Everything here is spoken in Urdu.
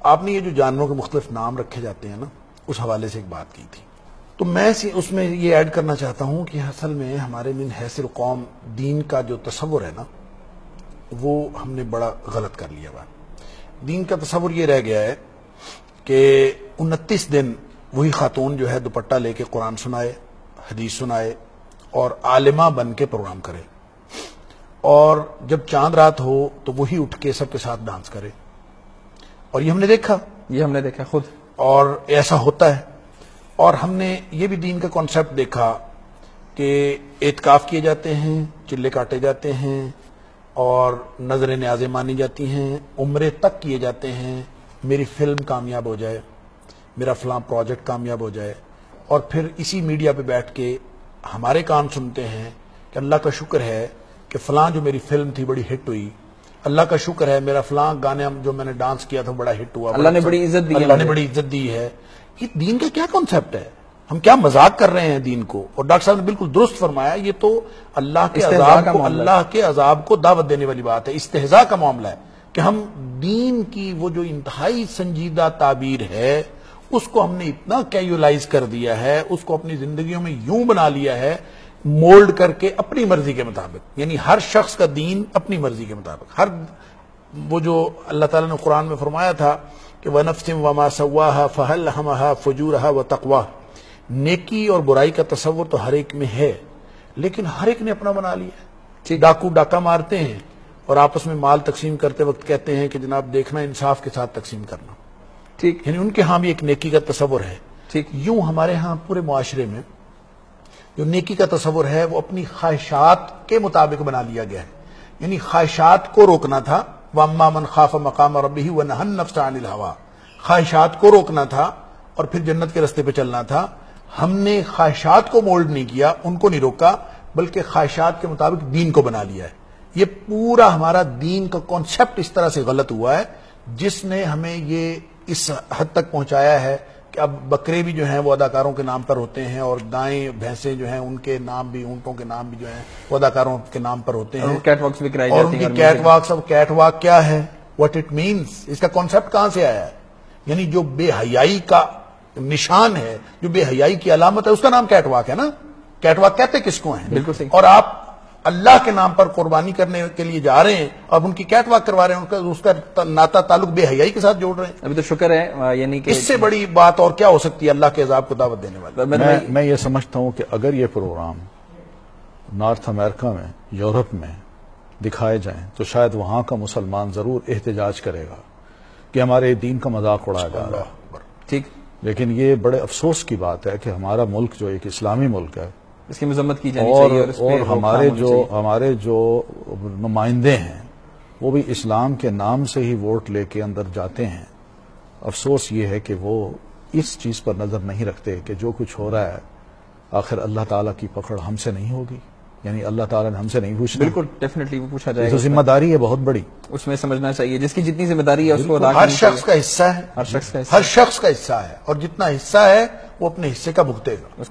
آپ نے یہ جو جانوروں کے مختلف نام رکھے جاتے ہیں نا، اس حوالے سے ایک بات کی تھی، تو میں اس میں یہ ایڈ کرنا چاہتا ہوں کہ اصل میں ہمارے من حیث القوم دین کا جو تصور ہے نا، وہ ہم نے بڑا غلط کر لیا ہوا۔ دین کا تصور یہ رہ گیا ہے کہ 29 دن وہی خاتون جو ہے دوپٹہ لے کے قرآن سنائے، حدیث سنائے اور عالمہ بن کے پروگرام کرے، اور جب چاند رات ہو تو وہی اٹھ کے سب کے ساتھ ڈانس کرے، اور یہ ہم نے دیکھا خود، اور ایسا ہوتا ہے۔ اور ہم نے یہ بھی دین کا کانسیپٹ دیکھا کہ اعتکاف کیے جاتے ہیں، چلے کاٹے جاتے ہیں، اور نظر نیازیں مانی جاتی ہیں، عمرے تک کیے جاتے ہیں، میری فلم کامیاب ہو جائے، میرا فلاں پروجیکٹ کامیاب ہو جائے، اور پھر اسی میڈیا پہ بیٹھ کے ہمارے کان سنتے ہیں کہ اللہ کا شکر ہے کہ فلاں جو میری فلم تھی بڑی ہٹ ہوئی، اللہ کا شکر ہے میرا فلاں گانے جو میں نے ڈانس کیا تھا بڑا ہٹ ہوا، اللہ نے بڑی عزت دی ہے۔ یہ دین کا کیا کانسیپٹ ہے؟ ہم کیا مذاق کر رہے ہیں دین کو؟ اور ڈاکٹر صاحب نے بالکل درست فرمایا، یہ تو اللہ کے عذاب کو دعوت دینے والی بات ہے، استہزاء کا معاملہ ہے کہ ہم دین کی وہ جو انتہائی سنجیدہ تعبیر ہے اس کو ہم نے اتنا کیجولائز کر دیا ہے، اس کو اپنی زندگیوں میں یوں بنا لیا ہے مولڈ کر کے اپنی مرضی کے مطابق، یعنی ہر شخص کا دین اپنی مرضی کے مطابق، ہر وہ جو اللہ تعالیٰ نے قرآن میں فرمایا تھا کہ وَنَفْسٍ وَمَا سَوَّاهَا فَأَلْهَمَهَا فُجُورَهَا وَتَقْوَاهَا، نیکی اور برائی کا تصور تو ہر ایک میں ہے، لیکن ہر ایک نے اپنا بنا لیا ہے۔ ڈاکو ڈاکہ مارتے ہیں اور آپس میں مال تقسیم کرتے وقت کہتے ہیں کہ جناب دیکھنا انصاف کے ساتھ تقسیم کرنا، ٹھیک، یعنی ان کے ہاں بھی ایک نیکی کا تصور ہے، ٹھیک۔ یوں ہمارے ہاں پورے معاشرے میں جو نیکی کا تصور ہے وہ اپنی خواہشات کے مطابق بنا لیا گیا ہے، یعنی خواہشات کو روکنا تھا، وَأَمَّا مَنْ خَافَ مَقَامَ رَبِّهِ وَنَهَى النَّفْسَ عَنِ الْهَوَىٰ، خواہشات کو روکنا تھا اور پھر جنت کے رستے پہ چلنا تھا۔ ہم نے خواہشات کو مولڈ نہیں کیا، ان کو نہیں روکا، بلکہ خواہشات کے مطابق دین کو بنا لیا ہے۔ یہ پورا ہمارا دین کا کانسیپٹ اس طرح سے غلط ہوا ہے جس نے ہمیں یہ اس حد تک پہنچایا ہے کہ اب بکرے بھی جو ہیں وہ اداکاروں کے نام پر ہوتے ہیں، اور گائیں بھینسیں جو ہیں ان کے نام بھی، اونٹوں کے نام بھی جو ہیں وہ اداکاروں کے نام پر ہوتے ہیں، کیٹ واکس بھی کرائی اور جاتی ہیں، ان کی کیٹ واکس۔ اب کیٹ واک کیا ہے، واٹ اٹ مینس، اس کا کانسیپٹ کہاں سے آیا ہے؟ یعنی جو بے حیائی کا نشان ہے، جو بے حیائی کی علامت ہے، اس کا نام کیٹ واک ہے نا۔ کیٹ واک کہتے کس کو ہیں؟ بالکل صحیح۔ اور آپ اللہ کے نام پر قربانی کرنے کے لیے جا رہے ہیں اور ان کی کیٹ واک کروا رہے ہیں، اس کا ناتا تعلق بے حیائی کے ساتھ جوڑ رہے ہیں۔ ابھی تو شکر ہے، یعنی کہ اس سے بڑی بات اور کیا ہو سکتی ہے اللہ کے عذاب کو دعوت دینے والی؟ میں یہ سمجھتا ہوں کہ اگر یہ پروگرام نارتھ امریکہ میں، یورپ میں دکھائے جائیں تو شاید وہاں کا مسلمان ضرور احتجاج کرے گا کہ ہمارے دین کا مذاق اڑایا جا رہا ہے، ٹھیک۔ لیکن یہ بڑے افسوس کی بات ہے کہ ہمارا ملک جو ایک اسلامی ملک ہے، اس کی مذمت کی جانی چاہیے، اور ہمارے جو نمائندے ہیں وہ بھی اسلام کے نام سے ہی ووٹ لے کے اندر جاتے ہیں۔ افسوس یہ ہے کہ وہ اس چیز پر نظر نہیں رکھتے کہ جو کچھ ہو رہا ہے آخر اللہ تعالیٰ کی پکڑ ہم سے نہیں ہوگی، یعنی اللہ تعالیٰ نے ہم سے نہیں پوچھنا۔ بالکل، ڈیفینیٹلی وہ پوچھا جائے گا، تو ذمہ داری ہے بہت بڑی، اس میں سمجھنا چاہیے جس کی جتنی ذمہ داری ہے اس کو ادا کرنا ہر شخص کا حصہ ہے، ہر شخص کا ہر شخص کا حصہ ہے، اور جتنا حصہ ہے وہ اپنے حصے کا بھگتے گا۔